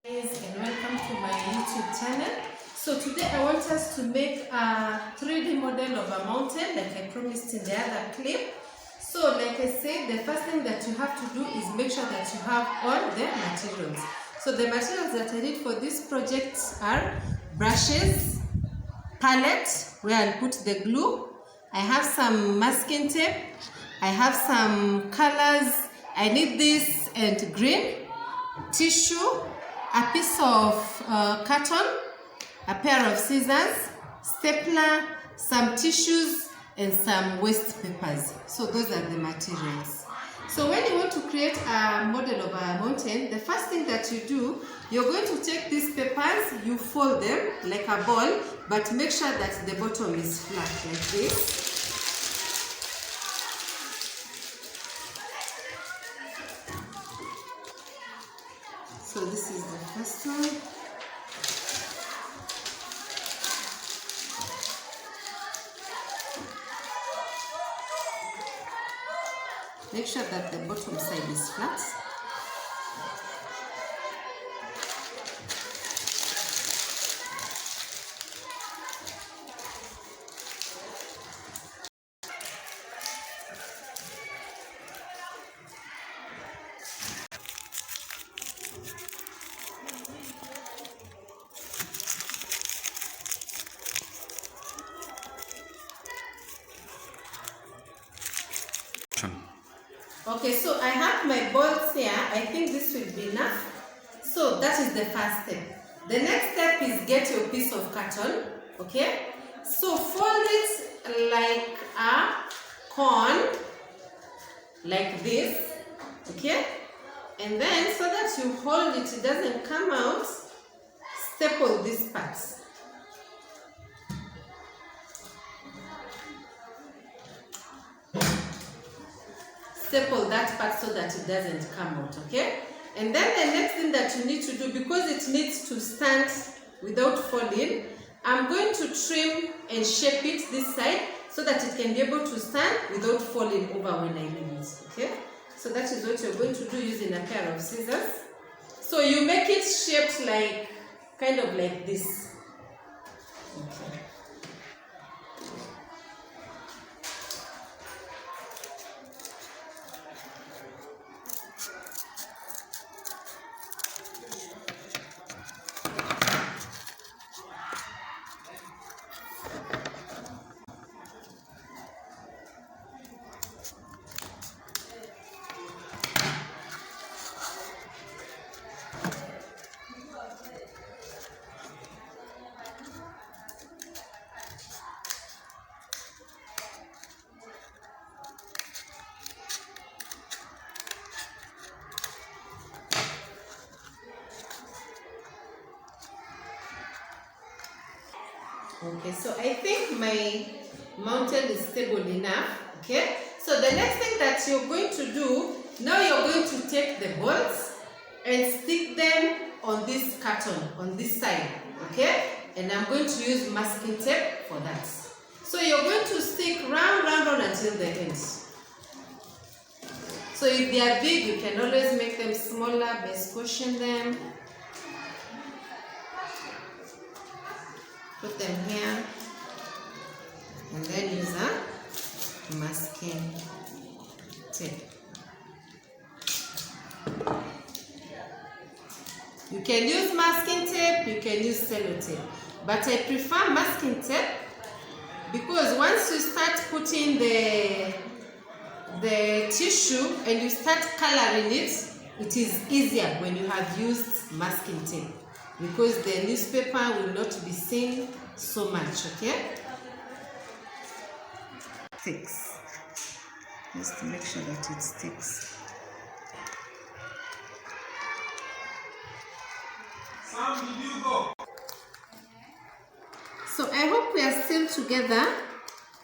Guys, and welcome to my YouTube channel. So today I want us to make a 3D model of a mountain like I promised in the other clip. So like I said, the first thing that you have to do is make sure that you have all the materials. So the materials that I need for this project are brushes, palette where I'll put the glue, I have some masking tape, I have some colors, I need this and green, tissue, a piece of carton, a pair of scissors, stapler, some tissues, and some waste papers. So those are the materials. So when you want to create a model of a mountain, the first thing that you do, you're going to take these papers, you fold them like a ball, but make sure that the bottom is flat like this. So this is the first one. Make sure that the bottom side is flat. Okay, so I have my balls here. I think this will be enough. So that is the first step. The next step is get your piece of carton. Okay, so fold it like a cone, like this. Okay, and then so that you hold it, it doesn't come out, staple this part. Staple that part so that it doesn't come out, okay? And then the next thing that you need to do, because it needs to stand without falling, I'm going to trim and shape it this side so that it can be able to stand without falling over when I leave it, okay? So that is what you're going to do using a pair of scissors. So you make it shaped like, kind of like this. Okay. Okay, so I think my mountain is stable enough, okay? So the next thing that you're going to do, now you're going to take the balls and stick them on this carton, on this side, okay? And I'm going to use masking tape for that. So you're going to stick round until the end. So if they are big, you can always make them smaller by squashing them. Put them here and then use a masking tape. You can use masking tape, you can use sellotape, but I prefer masking tape because once you start putting the tissue and you start coloring it, it is easier when you have used masking tape, because the newspaper will not be seen so much, okay? Sticks. Just to make sure that it sticks. Sam, did you go? So I hope we are still together.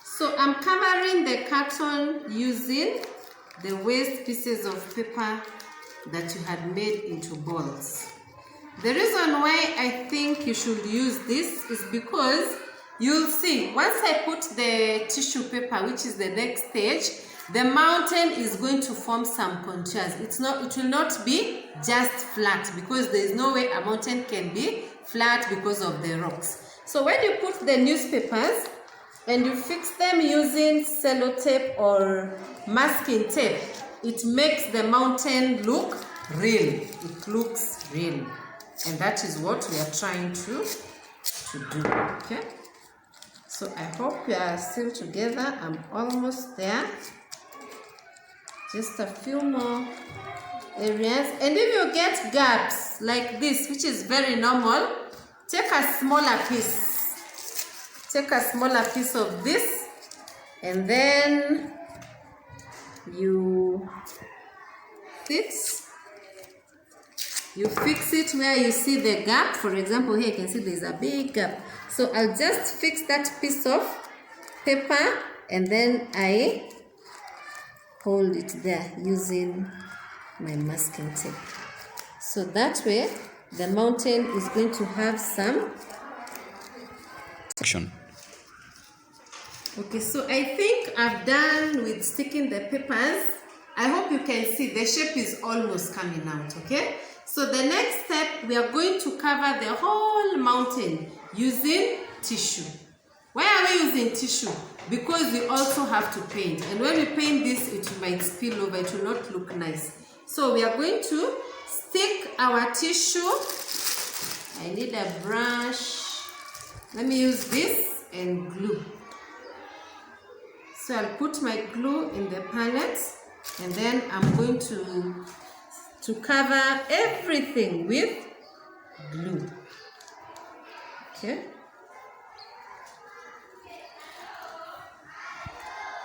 So I'm covering the carton using the waste pieces of paper that you had made into balls. The reason why I think you should use this is because you'll see, once I put the tissue paper, which is the next stage, the mountain is going to form some contours. It will not be just flat, because there is no way a mountain can be flat because of the rocks. So when you put the newspapers and you fix them using sellotape or masking tape, it makes the mountain look real. It looks real. And that is what we are trying to do. Okay? So I hope you are still together. I'm almost there. Just a few more areas. And if you get gaps like this, which is very normal, take a smaller piece. Take a smaller piece of this, and then you fix it where you see the gap. For example, here you can see there's a big gap. So I'll just fix that piece of paper, and then I hold it there using my masking tape. So that way the mountain is going to have some action. Okay, so I think I've done with sticking the papers. I hope you can see the shape is almost coming out. Okay, so the next step, we are going to cover the whole mountain using tissue. Why are we using tissue? Because we also have to paint, and when we paint this, it might spill over. It will not look nice. So we are going to stick our tissue. I need a brush. Let me use this and glue. So I'll put my glue in the palette, and then I'm going to cover everything with glue. Okay.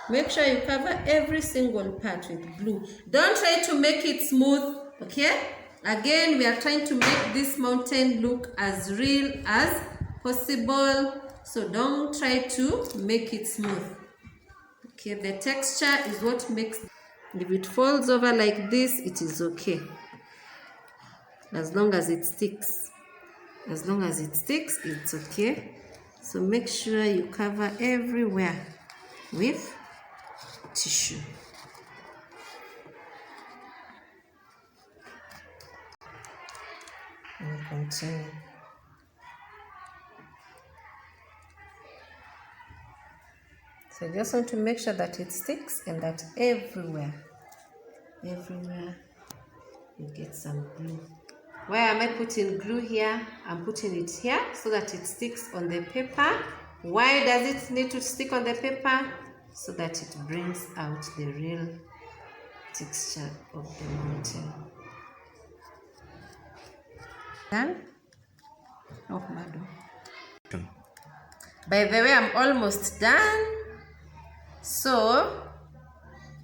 Make sure you cover every single part with glue. Don't try to make it smooth, okay? Again, we are trying to make this mountain look as real as possible. So don't try to make it smooth. Okay, the texture is what makes. If it falls over like this, it is okay. As long as it sticks. As long as it sticks, it's okay. So make sure you cover everywhere with tissue. And continue. So I just want to make sure that it sticks, and that everywhere you get some glue. Why am I putting glue here? I'm putting it here so that it sticks on the paper. Why does it need to stick on the paper? So that it brings out the real texture of the mountain. Done? Oh, madam. By the way, I'm almost done. So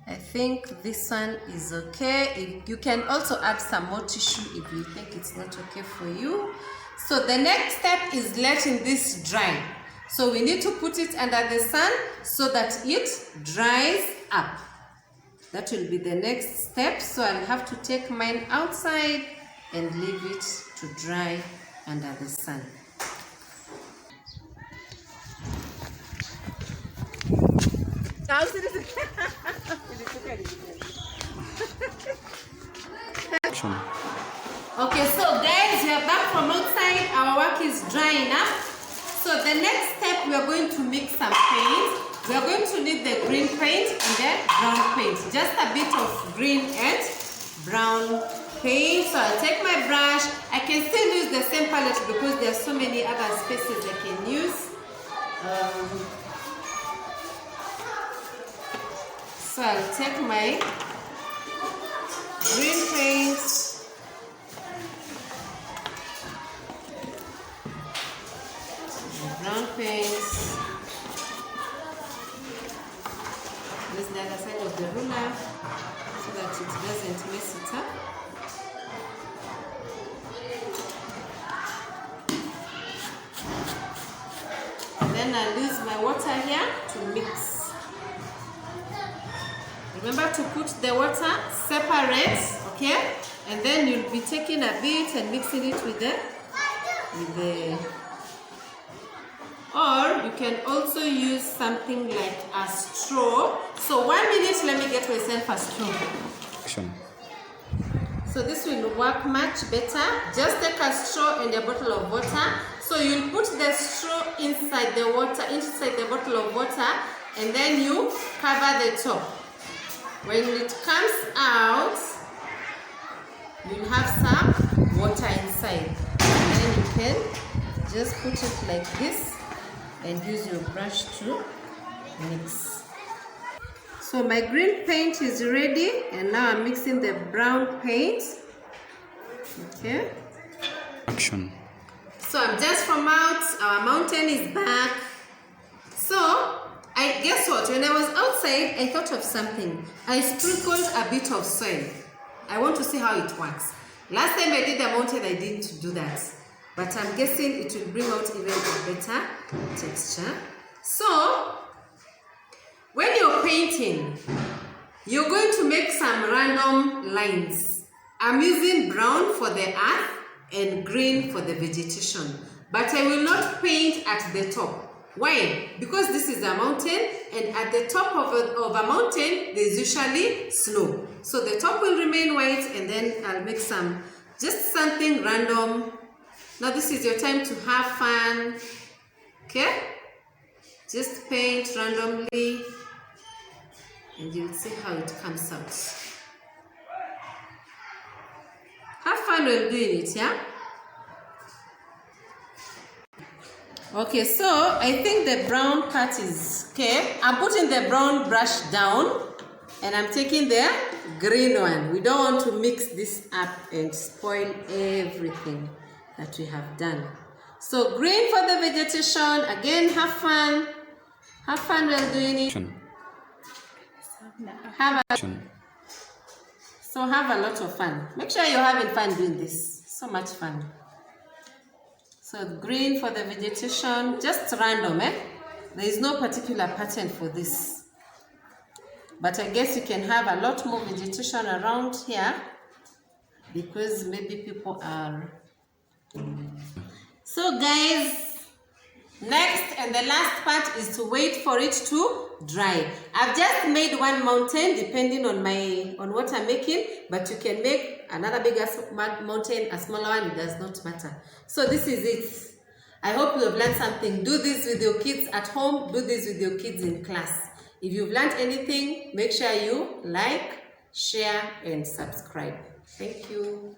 I think this one is okay. You can also add some more tissue if you think it's not okay for you. So the next step is letting this dry. So we need to put it under the sun so that it dries up. That will be the next step. So I'll have to take mine outside and leave it to dry under the sun. Okay, so guys, we are back from outside. Our work is drying up. So the next step, we are going to mix some paint. We are going to need the green paint and the brown paint. Just a bit of green and brown paint. So I'll take my brush. I can still use the same palette because there are so many other spaces I can use. So I'll take my green paint. Brown paint. This is the other side of the ruler so that it doesn't mess it up. And then I'll use my water here to mix. Remember to put the water separate, okay? And then you'll be taking a bit and mixing it with the or you can also use something like a straw. So 1 minute, let me get myself a straw. So this will work much better. Just take a straw and a bottle of water. So you'll put the straw inside the water, inside the bottle of water, and then you cover the top. When it comes out, you'll have some water inside. And then you can just put it like this and use your brush to mix. So my green paint is ready, and now I'm mixing the brown paint. Okay. Action. So I'm just from out, our mountain is back. So I guess what? When I was outside, I thought of something. I sprinkled a bit of soil. I want to see how it works. Last time I did the mountain, I didn't do that. But I'm guessing it will bring out even a better texture. So when you're painting, you're going to make some random lines. I'm using brown for the earth and green for the vegetation. But I will not paint at the top. Why? Because this is a mountain, and at the top of a mountain, there's usually snow. So the top will remain white, and then I'll make just something random. Now this is your time to have fun. Okay? Just paint randomly, and you'll see how it comes out. Have fun while doing it, yeah? Okay, so I think the brown part is okay. I'm putting the brown brush down, and I'm taking the green one. We don't want to mix this up and spoil everything that we have done. So green for the vegetation. Again, have fun. Have fun while doing it. So have a lot of fun. Make sure you're having fun doing this. So much fun. So green for the vegetation, just random, eh? There is no particular pattern for this. But I guess you can have a lot more vegetation around here because maybe people are. So guys, next and the last part is to wait for it to dry. I've just made one mountain depending on what I'm making, but you can make another bigger mountain, a smaller one, it does not matter. So this is it. I hope you have learned something. Do this with your kids at home, do this with your kids in class. If you've learned anything, make sure you like, share, and subscribe. Thank you.